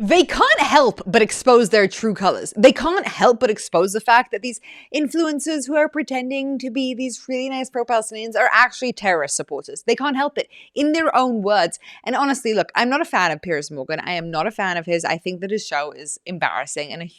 They can't help but expose their true colors. They can't help but expose the fact that these influencers who are pretending to be these really nice pro-Palestinians are actually terrorist supporters. They can't help it, in their own words. And honestly, look, I'm not a fan of Piers Morgan. I am not a fan of his. I think that his show is embarrassing and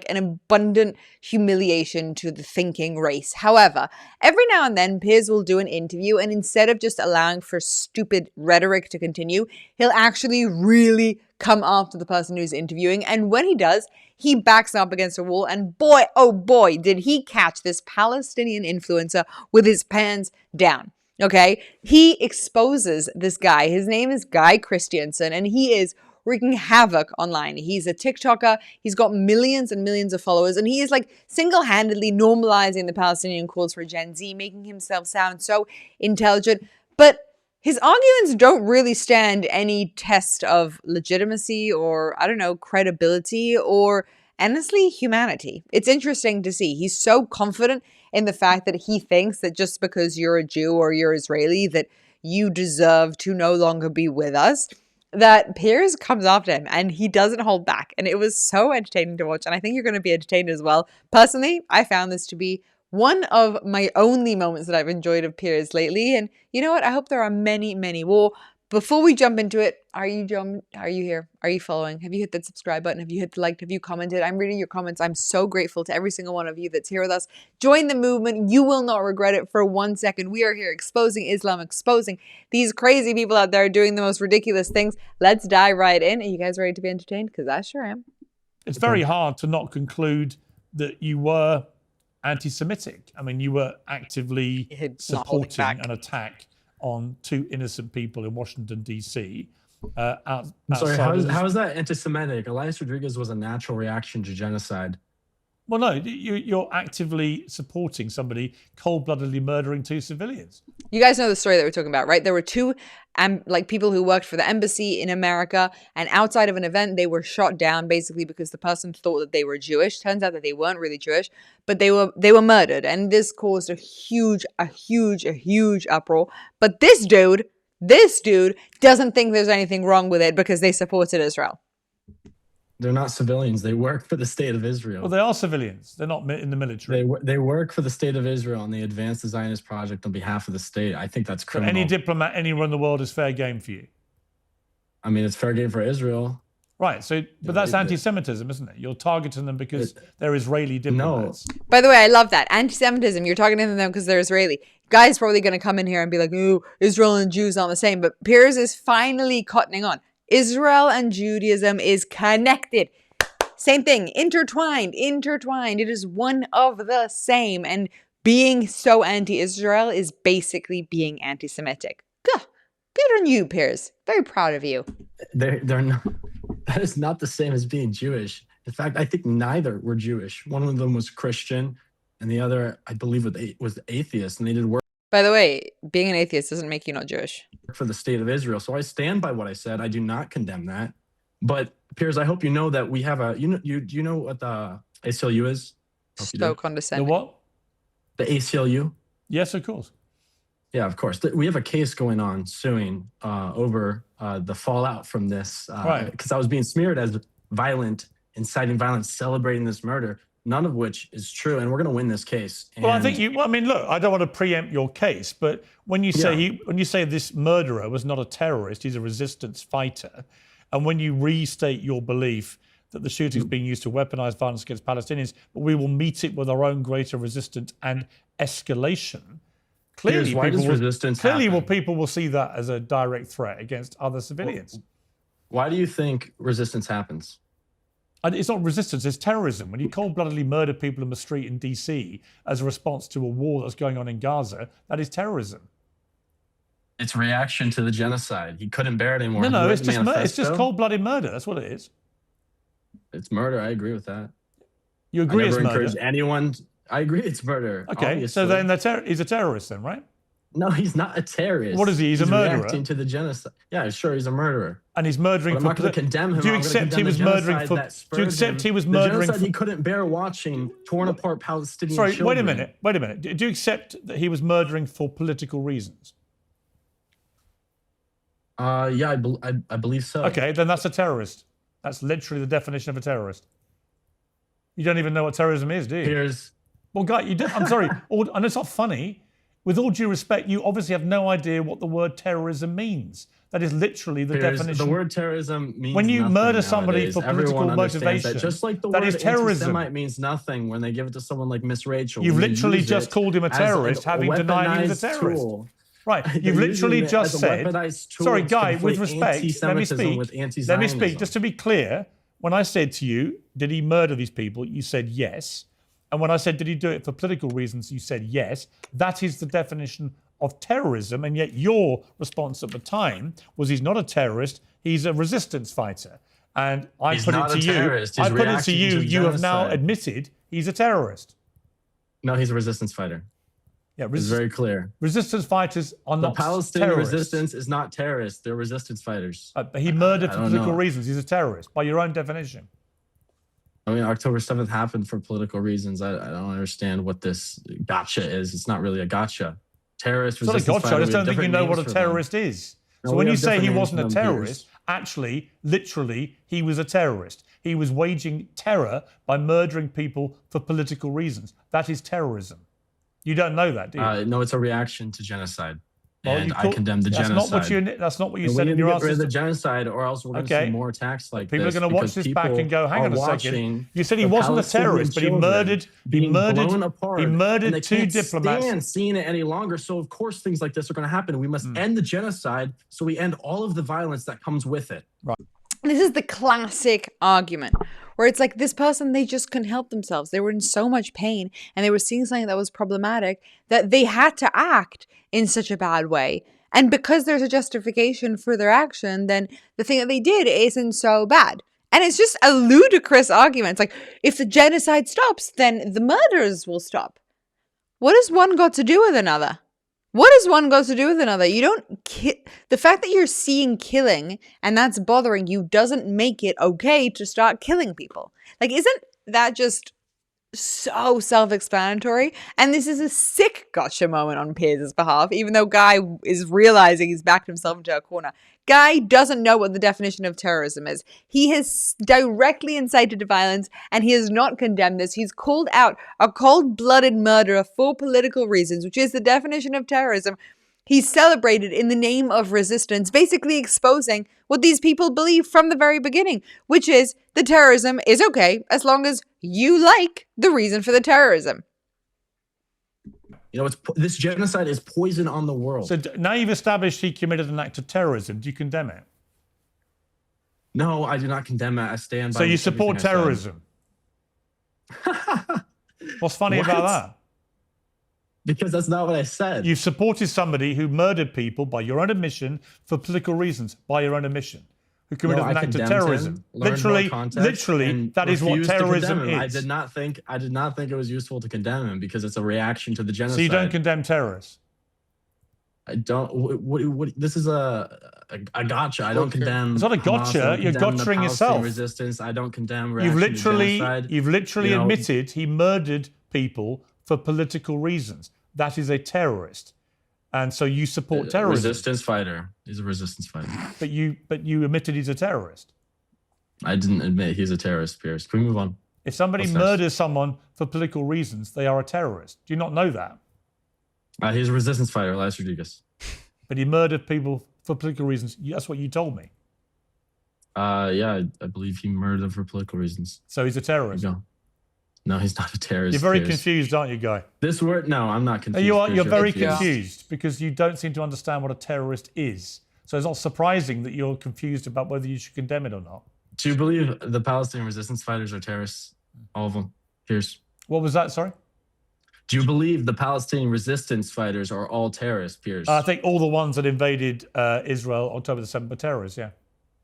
an abundant humiliation to the thinking race. However, every now and then Piers will do an interview, and instead of just allowing for stupid rhetoric to continue, he'll actually really come after the person who's interviewing. And when he does, he backs up against a wall, and boy, oh boy, did he catch this Palestinian influencer with his pants down. Okay, he exposes this guy. His name is Guy Christiansen, and he is wreaking havoc online. He's a TikToker. He's got millions and millions of followers, and he is like single-handedly normalizing the Palestinian cause for Gen Z, making himself sound so intelligent. But his arguments don't really stand any test of legitimacy or, I don't know, credibility or, honestly, humanity. It's interesting to see. He's so confident in the fact that he thinks that just because you're a Jew or you're Israeli that you deserve to no longer be with us, that Piers comes after him and he doesn't hold back. And it was so entertaining to watch. And I think you're going to be entertained as well. Personally, I found this to be one of my only moments that I've enjoyed of Piers lately. And you know what? I hope there are many, many more. Before we jump into it, are you here? Are you following? Have you hit that subscribe button? Have you hit the like? Have you commented? I'm reading your comments. I'm so grateful to every single one of you that's here with us. Join the movement. You will not regret it for 1 second. We are here exposing Islam, exposing these crazy people out there doing the most ridiculous things. Let's dive right in. Are you guys ready to be entertained? Because I sure am. It's very hard to not conclude that you were anti-Semitic. I mean, you were actively supporting an attack on 2 innocent people in Washington, D.C. Sorry, how is that anti-Semitic? Elias Rodriguez was a natural reaction to genocide. Well, no, you're actively supporting somebody cold-bloodedly murdering 2 civilians. You guys know the story that we're talking about, right? There were 2 people who worked for the embassy in America, and outside of an event, they were shot down basically because the person thought that they were Jewish. Turns out that they weren't really Jewish, but they were murdered, and this caused a huge uproar. But this dude doesn't think there's anything wrong with it because they supported Israel. They're not civilians. They work for the state of Israel. Well, they are civilians. They're not in the military. They work for the state of Israel and they advance the Zionist project on behalf of the state. I think that's criminal. So any diplomat anywhere in the world is fair game for you? I mean, it's fair game for Israel. Right. So, but that's anti-Semitism, isn't it? You're targeting them because they're Israeli diplomats. No. By the way, I love that. Anti-Semitism. You're targeting them because they're Israeli. Guy's probably going to come in here and be like, "Ooh, Israel and Jews aren't the same." But Piers is finally cottoning on. Israel and Judaism is connected. Same thing, intertwined. It is one of the same. And being so anti-Israel is basically being anti-Semitic. Good on you, Piers. Very proud of you. They're not. That is not the same as being Jewish. In fact, I think neither were Jewish. One of them was Christian, and the other, I believe, was atheist, and they did work. By the way, being an atheist doesn't make you not Jewish. For the state of Israel. So I stand by what I said. I do not condemn that. But Piers, I hope you know that we have a, you know what the ACLU is? So condescending. The what? The ACLU? Yes, of course. Yeah, of course. We have a case going on suing over the fallout from this. Because I was being smeared as violent, inciting violence, celebrating this murder, none of which is true. And we're going to win this case. And well, I think I mean, look, I don't want to preempt your case, but when you say when you say this murderer was not a terrorist, he's a resistance fighter, and when you restate your belief that the shooting is being used to weaponize violence against Palestinians, but we will meet it with our own greater resistance and escalation. Clearly, people will see that as a direct threat against other civilians. Why do you think resistance happens? And it's not resistance, it's terrorism. When you cold-bloodedly murder people in the street in DC as a response to a war that's going on in Gaza, that is terrorism. It's reaction to the genocide. He couldn't bear it anymore. No, it's just cold-blooded murder. That's what it is. It's murder. I agree with that. You agree it's murder? Anyone. I agree it's murder. Okay, obviously. So then he's a terrorist then, right? No, he's not a terrorist. What is he? He's a murderer. Reacting to the genocide. Yeah, sure, he's a murderer. And he's murdering. I'm not going to condemn him. Do you accept he was murdering for? Do you accept he was murdering for? He couldn't bear watching torn apart Palestinian children. Sorry, wait a minute. Do you accept that he was murdering for political reasons? Yeah, I believe so. Okay, then that's a terrorist. That's literally the definition of a terrorist. You don't even know what terrorism is, do you? Piers. Well, guy, you do. I'm sorry, and it's not funny. With all due respect, you obviously have no idea what the word terrorism means. That is literally the Piers, definition. The word terrorism means when you nothing murder somebody nowadays. for Everyone political understands motivation, that. Just like the that word is terrorism. anti-Semite means nothing when they give it to someone like Miss Rachel. You've literally just called him a terrorist, having denied he was a terrorist. Tool. Right, you've literally just said. Sorry, Guy, with respect, let me speak. Let me speak. Just to be clear, when I said to you, did he murder these people? You said yes. And when I said, did he do it for political reasons? You said yes. That is the definition of terrorism. And yet your response at the time was he's not a terrorist, he's a resistance fighter. And I put it to you, you have now admitted he's a terrorist. No, he's a resistance fighter. Yeah, it's very clear. Resistance fighters are not terrorists. The Palestinian resistance is not terrorists. They're resistance fighters. But he murdered for political reasons. He's a terrorist, by your own definition. I mean, October 7th happened for political reasons. I don't understand what this gotcha is. It's not really a gotcha. Terrorist, it's not a gotcha. I just don't think you know what a terrorist is. So when you say he wasn't a terrorist, actually, literally, he was a terrorist. He was waging terror by murdering people for political reasons. That is terrorism. You don't know that, do you? No, it's a reaction to genocide. And I condemn the genocide. That's not what you said in your answer. Get rid of the genocide, or else we're going to see more attacks like people this. People are going to watch this back and go, hang on a second. You said he wasn't a terrorist, but he murdered two diplomats. Can't stand seeing it any longer. So of course things like this are going to happen. We must end the genocide so we end all of the violence that comes with it. Right. This is the classic argument where it's like this person, they just couldn't help themselves. They were in so much pain and they were seeing something that was problematic that they had to act in such a bad way. And because there's a justification for their action, then the thing that they did isn't so bad. And it's just a ludicrous argument. It's like, if the genocide stops, then the murders will stop. What has one got to do with another? What has one got to do with another? You don't the fact that you're seeing killing and that's bothering you doesn't make it okay to start killing people. Like, isn't that just so self-explanatory? And this is a sick gotcha moment on Piers' behalf, even though Guy is realizing he's backed himself into a corner. Guy doesn't know what the definition of terrorism is. He has directly incited violence and he has not condemned this. He's called out a cold-blooded murderer for political reasons, which is the definition of terrorism. He's celebrated in the name of resistance, basically exposing what these people believe from the very beginning, which is the terrorism is okay as long as you like the reason for the terrorism. You know, this genocide is poison on the world. So now you've established he committed an act of terrorism. Do you condemn it? No, I do not condemn it. I stand by. So you support terrorism? What's funny about that? Because that's not what I said. You've supported somebody who murdered people by your own admission for political reasons, by your own admission, who committed an act of terrorism. Literally, that is what terrorism is. I did not think it was useful to condemn him because it's a reaction to the genocide. So you don't condemn terrorists? I don't. This is a gotcha. I don't condemn. It's not a gotcha. You're gotchaing yourself. Resistance. I don't condemn. You've literally admitted he murdered people for political reasons. That is a terrorist. And so you support terrorism. Resistance fighter. He's a resistance fighter. But you admitted he's a terrorist. I didn't admit he's a terrorist, Piers. Can we move on? If somebody murders someone for political reasons, they are a terrorist. Do you not know that? He's a resistance fighter, Elias Rodriguez. But he murdered people for political reasons. That's what you told me. Yeah, I believe he murdered them for political reasons. So he's a terrorist. No, he's not a terrorist. You're very confused, aren't you, Guy? No, I'm not confused. You're very confused because you don't seem to understand what a terrorist is. So it's not surprising that you're confused about whether you should condemn it or not. Do you believe the Palestinian resistance fighters are terrorists? All of them. Piers. What was that, sorry? Do you believe the Palestinian resistance fighters are all terrorists, Piers? I think all the ones that invaded Israel October the 7th were terrorists, yeah.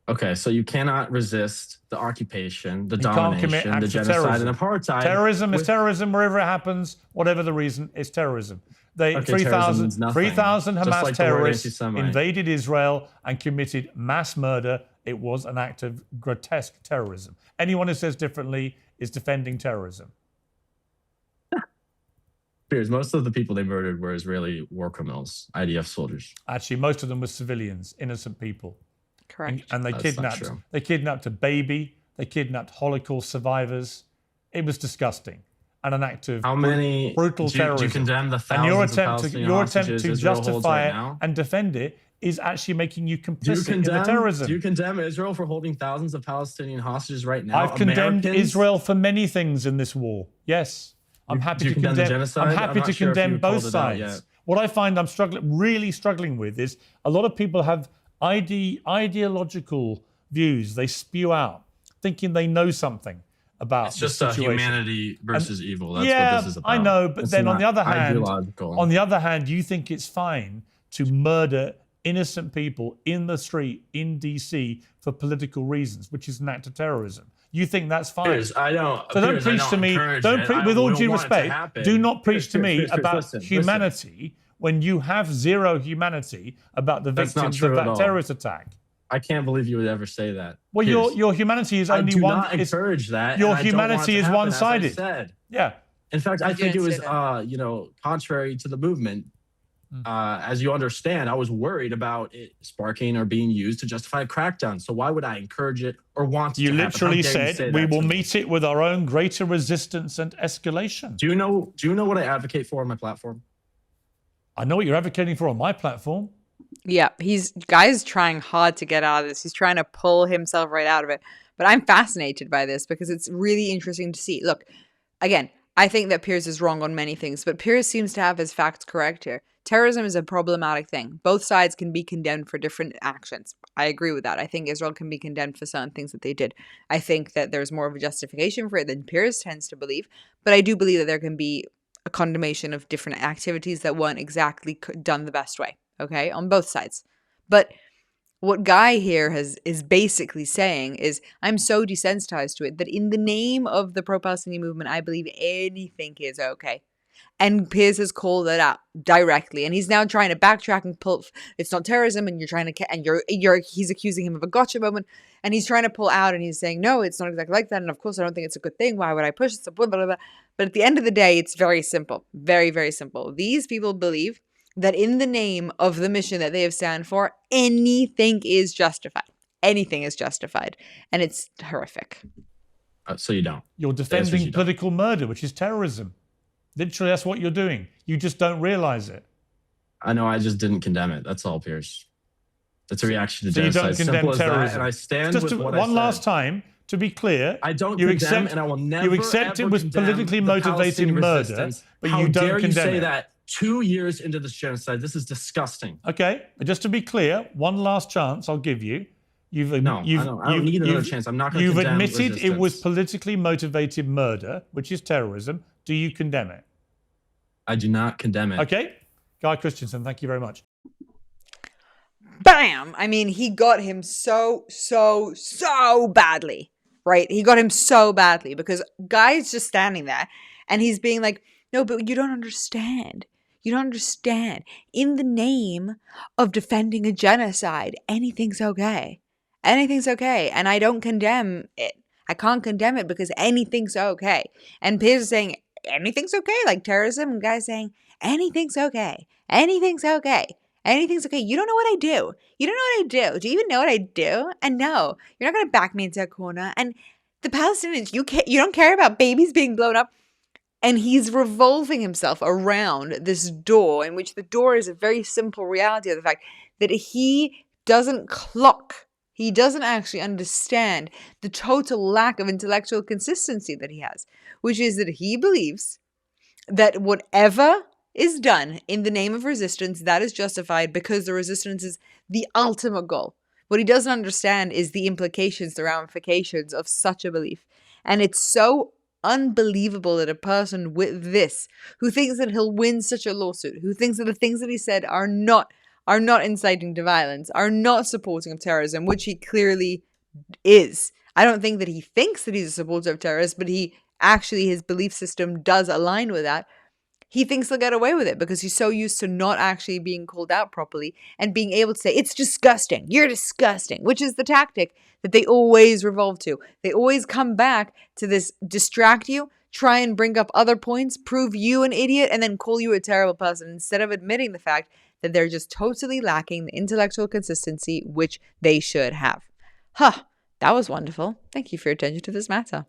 Okay, so you cannot resist the occupation, the domination, the genocide, and apartheid. Terrorism is terrorism wherever it happens, whatever the reason, it's terrorism. 3,000 Hamas terrorists invaded Israel and committed mass murder. It was an act of grotesque terrorism. Anyone who says differently is defending terrorism. Piers, most of the people they murdered were Israeli war criminals, IDF soldiers. Actually, most of them were civilians, innocent people. Correct. And they That's not true. kidnapped a baby. They kidnapped Holocaust survivors. It was disgusting and an act of brutal terrorism. Do you condemn the thousands your of Palestinian hostages Israel holds justify right it now? and defend it is actually making you complicit in the terrorism. Do you condemn Israel for holding thousands of Palestinian hostages right now? I've condemned Israel for many things in this war. Yes, I'm happy to condemn the genocide. I'm happy to condemn both sides. What I find I'm really struggling with is a lot of people have ideological views they spew out, thinking they know something about it's just a humanity versus evil. That's what this is about. I know, but then on the other hand, you think it's fine to murder innocent people in the street in DC for political reasons, which is an act of terrorism. You think that's fine? Piers, I don't. So don't preach to me. Don't preach with all due respect. Do not preach to me about humanity when you have zero humanity about the victims of that terrorist attack. I can't believe you would ever say that. Well, your humanity is only one. I do not encourage that. Your humanity is one-sided. Yeah. In fact, I think it was, contrary to the movement. As you understand, I was worried about it sparking or being used to justify a crackdown. So why would I encourage it or want to? You literally said we will meet it with our own greater resistance and escalation. Do you know what I advocate for on my platform? I know what you're advocating for on my platform. Yeah, guy's trying hard to get out of this. He's trying to pull himself right out of it. But I'm fascinated by this because it's really interesting to see. Look, again, I think that Piers is wrong on many things, but Piers seems to have his facts correct here. Terrorism is a problematic thing. Both sides can be condemned for different actions. I agree with that. I think Israel can be condemned for certain things that they did. I think that there's more of a justification for it than Piers tends to believe. But I do believe that there can be a condemnation of different activities that weren't exactly done the best way. Okay, on both sides. But what Guy here is basically saying is, I'm so desensitized to it that in the name of the pro-Palestinian movement, I believe anything is okay. And Piers has called it out directly, and he's now trying to backtrack and pull. It's not terrorism, and he's accusing him of a gotcha moment, and he's trying to pull out, and he's saying, no, it's not exactly like that, and of course I don't think it's a good thing. Why would I push it? Blah, blah, blah. But at the end of the day, it's very simple, very, very simple. These people believe that in the name of the mission that they have stand for, anything is justified. Anything is justified. And it's horrific. So you don't. You're defending political murder, which is terrorism. Literally, that's what you're doing. You just don't realize it. I know, I just didn't condemn it. That's all, Piers. That's a reaction to genocide. You don't condemn terrorism. And I stand with what I said. One last time, to be clear, I don't condemn, and I will never you accept it was politically motivated murder, but you don't condemn it. How dare you say that 2 years into this genocide? This is disgusting. Okay, just to be clear, one last chance I'll give you. I don't need another chance. I'm not going to condemn resistance. You've admitted it was politically motivated murder, which is terrorism. Do you condemn it? I do not condemn it. Okay. Guy Christensen, thank you very much. Bam! I mean, he got him so badly, right? He got him so badly because Guy's just standing there and he's being like, no, but you don't understand. You don't understand. In the name of defending a genocide, anything's okay. Anything's okay. And I don't condemn it. I can't condemn it because anything's okay. And Piers is saying, anything's okay, like terrorism. And Guy's saying, anything's okay. Anything's okay. Anything's okay. You don't know what I do. You don't know what I do. Do you even know what I do? And no, you're not going to back me into a corner. And the Palestinians, you don't care about babies being blown up. And he's revolving himself around this door, in which the door is a very simple reality of the fact that he doesn't clock. He doesn't actually understand the total lack of intellectual consistency that he has, which is that he believes that whatever is done in the name of resistance, that is justified because the resistance is the ultimate goal. What he doesn't understand is the implications, the ramifications of such a belief. And it's so unbelievable that a person with this, who thinks that he'll win such a lawsuit, who thinks that the things that he said are not inciting to violence, are not supporting of terrorism, which he clearly is. I don't think that he thinks that he's a supporter of terrorists, but his belief system does align with that. He thinks he'll get away with it because he's so used to not actually being called out properly and being able to say, it's disgusting, you're disgusting, which is the tactic that they always revolve to. They always come back to this, distract you, try and bring up other points, prove you an idiot, and then call you a terrible person instead of admitting the fact that they're just totally lacking the intellectual consistency which they should have. That was wonderful. Thank you for your attention to this matter.